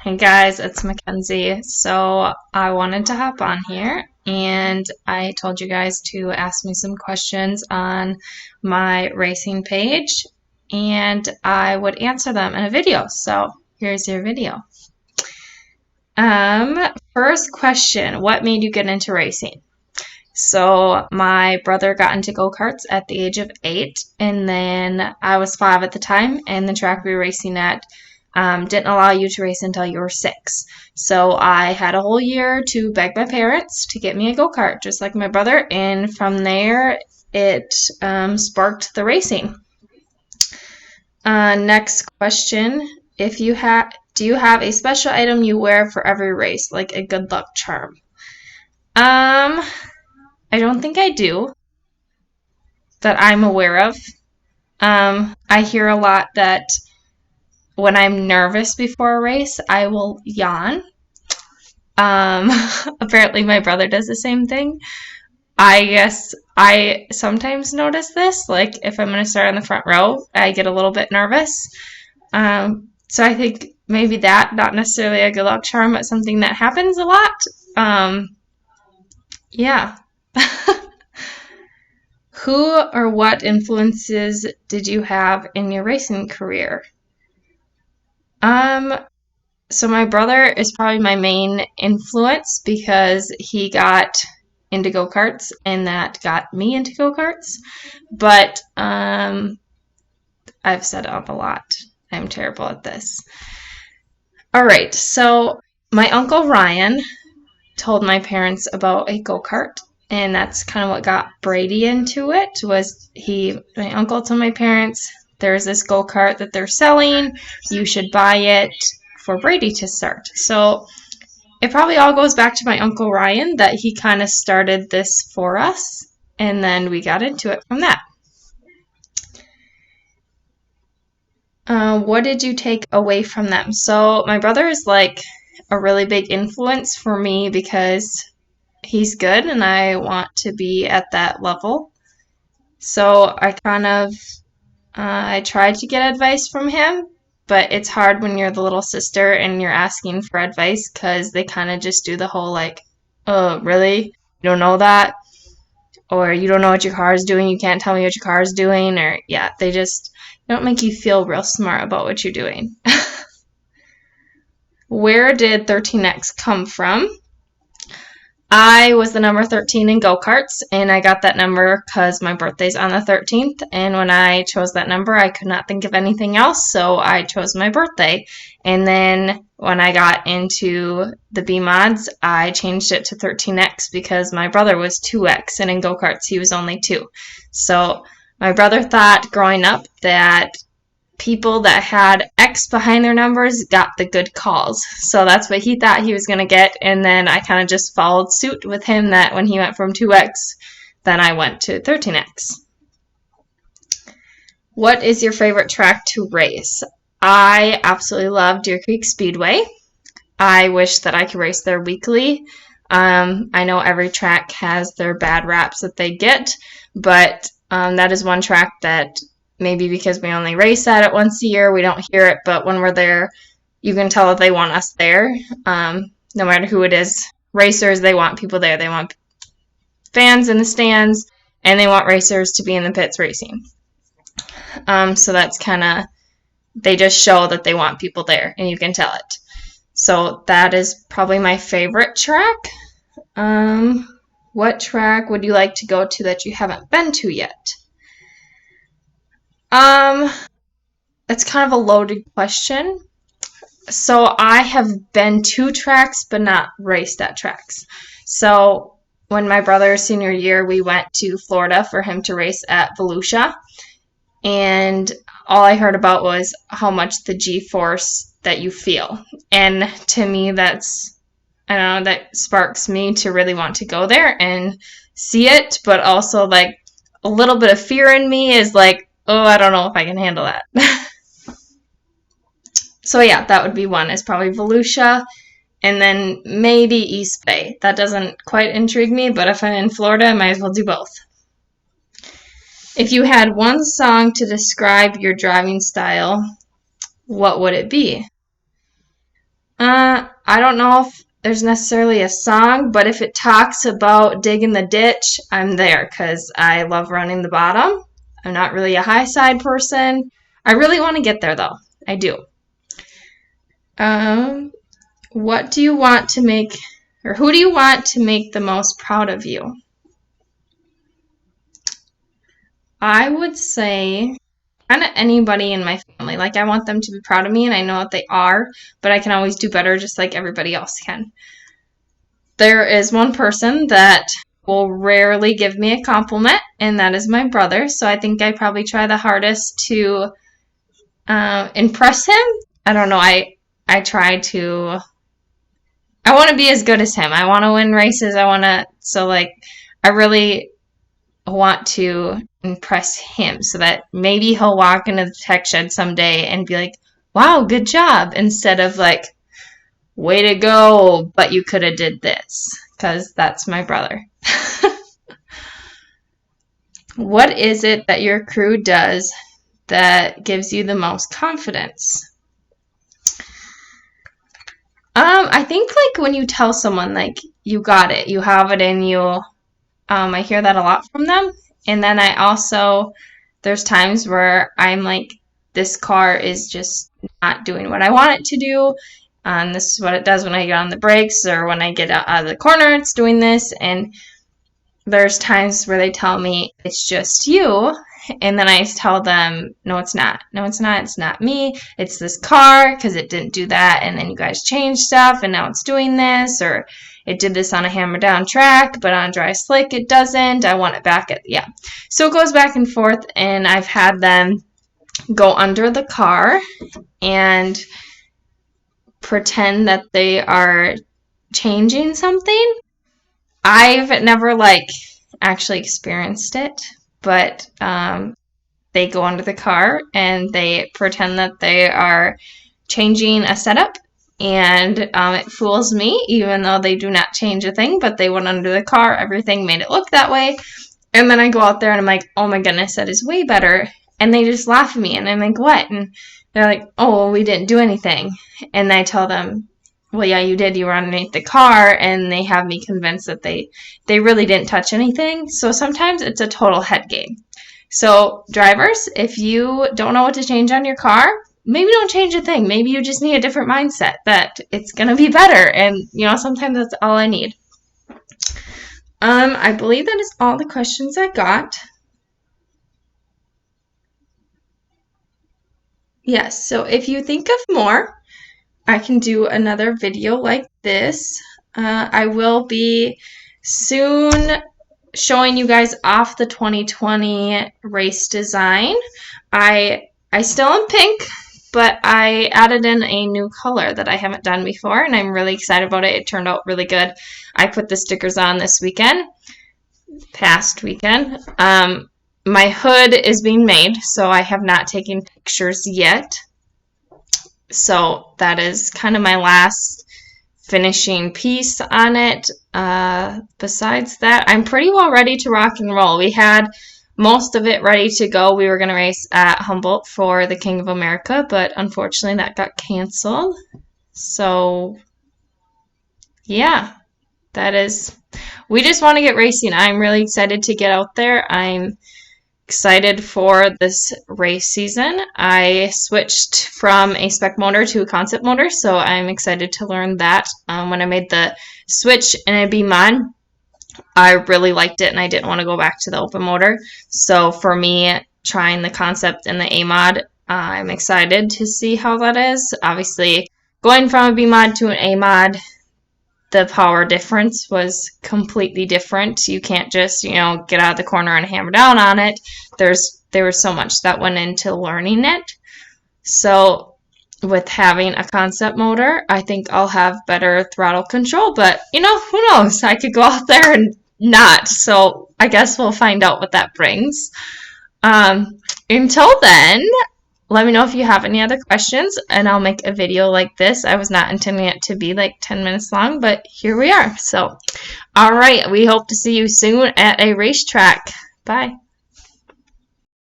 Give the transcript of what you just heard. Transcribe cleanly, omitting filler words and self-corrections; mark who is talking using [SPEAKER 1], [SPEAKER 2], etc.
[SPEAKER 1] Hey guys, it's Mackenzie. So I wanted to hop on here and I told you guys to ask me some questions on my racing page and I would answer them in a video. So here's your video. First question, what made you get into racing? So my brother got into go-karts at the age of 8, and then I was 5 at the time, and the track we were racing at didn't allow you to race until you were 6. So I had a whole year to beg my parents to get me a go-kart, just like my brother, and from there it sparked the racing. Next question, do you have a special item you wear for every race, like a good luck charm? I don't think I do that I'm aware of. I hear a lot that when I'm nervous before a race, I will yawn. Apparently my brother does the same thing. I guess I sometimes notice this, like if I'm going to start on the front row, I get a little bit nervous. So I think maybe that, not necessarily a good luck charm, but something that happens a lot. Yeah. Who or what influences did you have in your racing career? Um, so my brother is probably my main influence because he got into go-karts and that got me into go-karts. But I've said up a lot. I'm terrible at this. All right, so my uncle Ryan told my parents about a go-kart, and that's kind of what got Brady into it. My uncle told my parents there's this go-kart that they're selling, you should buy it for Brady to start. So it probably all goes back to my uncle Ryan that he kind of started this for us, and then we got into it from that. What did you take away from them? So my brother is like a really big influence for me because he's good and I want to be at that level. So I tried to get advice from him, but it's hard when you're the little sister and you're asking for advice because they kind of just do the whole like, oh, really? You don't know that? Or you don't know what your car is doing, you can't tell me what your car is doing, or yeah, they just don't make you feel real smart about what you're doing. Where did 13X come from? I was the number 13 in go-karts, and I got that number because my birthday's on the 13th, and when I chose that number, I could not think of anything else, so I chose my birthday. And then when I got into the B mods, I changed it to 13X because my brother was 2X, and in go-karts, he was only 2. So my brother thought growing up that people that had X behind their numbers got the good calls. So that's what he thought he was going to get. And then I kind of just followed suit with him that when he went from 2X, then I went to 13X. What is your favorite track to race? I absolutely love Deer Creek Speedway. I wish that I could race there weekly. I know every track has their bad raps that they get, but that is one track that maybe because we only race at it once a year, we don't hear it, but when we're there, you can tell that they want us there. No matter who it is, racers, they want people there. They want fans in the stands, and they want racers to be in the pits racing. So that's kind of, they just show that they want people there, and you can tell it. So that is probably my favorite track. What track would you like to go to that you haven't been to yet? It's kind of a loaded question. So I have been to tracks, but not raced at tracks. So when my brother's senior year, we went to Florida for him to race at Volusia. And all I heard about was how much the G-force that you feel. And to me, that sparks me to really want to go there and see it. But also, like, a little bit of fear in me is like, oh, I don't know if I can handle that. So yeah, that would be one. Is probably Volusia, and then maybe East Bay. That doesn't quite intrigue me, but if I'm in Florida, I might as well do both. If you had one song to describe your driving style, what would it be? I don't know if there's necessarily a song, but if it talks about digging the ditch, I'm there because I love running the bottom. I'm not really a high side person. I really want to get there though. I do. What do you want to make, or who do you want to make the most proud of you? I would say kind of anybody in my family. Like, I want them to be proud of me, and I know that they are, but I can always do better just like everybody else can. There is one person that will rarely give me a compliment, and that is my brother. So I think I probably try the hardest to impress him. I don't know. I try to. I want to be as good as him. I want to win races. I really want to impress him so that maybe he'll walk into the tech shed someday and be like, wow, good job, instead of like, way to go, but you could have did this, because that's my brother. What is it that your crew does that gives you the most confidence? I think like when you tell someone like you got it, you have it in you. I hear that a lot from them. And then there's times where I'm like, this car is just not doing what I want it to do. This is what it does when I get on the brakes, or when I get out of the corner, it's doing this. And there's times where they tell me it's just you. And then I tell them, no, it's not. No, it's not. It's not me. It's this car, because it didn't do that. And then you guys changed stuff, and now it's doing this. Or it did this on a hammer down track, but on dry slick it doesn't. I want it back yeah. So it goes back and forth, and I've had them go under the car and pretend that they are changing something. I've never like actually experienced it, but they go under the car and they pretend that they are changing a setup, and it fools me, even though they do not change a thing, but they went under the car, everything made it look that way. And then I go out there and I'm like, oh my goodness, that is way better. And they just laugh at me, and I'm like, what? And they're like, oh, well, we didn't do anything. And I tell them, well, yeah, you did. You were underneath the car, and they have me convinced that they really didn't touch anything. So sometimes it's a total head game. So drivers, if you don't know what to change on your car, maybe don't change a thing. Maybe you just need a different mindset that it's going to be better. And, sometimes that's all I need. I believe that is all the questions I got. Yes, so if you think of more, I can do another video like this. I will be soon showing you guys off the 2020 race design. I still am pink, but I added in a new color that I haven't done before, and I'm really excited about it. It turned out really good. I put the stickers on this past weekend. My hood is being made, so I have not taken pictures yet. So that is kind of my last finishing piece on it. Besides that, I'm pretty well ready to rock and roll. We had most of it ready to go. We were going to race at Humboldt for the King of America, but unfortunately that got canceled. So yeah, we just want to get racing. I'm really excited to get out there. I'm excited for this race season. I switched from a spec motor to a concept motor, so I'm excited to learn that. When I made the switch in a B mod, I really liked it, and I didn't want to go back to the open motor. So for me, trying the concept in the A mod, I'm excited to see how that is. Obviously, going from a B mod to an A mod, the power difference was completely different. You can't just, get out of the corner and hammer down on it. There was so much that went into learning it. So with having a concept motor, I think I'll have better throttle control, but who knows? I could go out there and not. So I guess we'll find out what that brings. Until then, let me know if you have any other questions, and I'll make a video like this. I was not intending it to be like 10 minutes long, but here we are. So, all right, we hope to see you soon at a racetrack. Bye.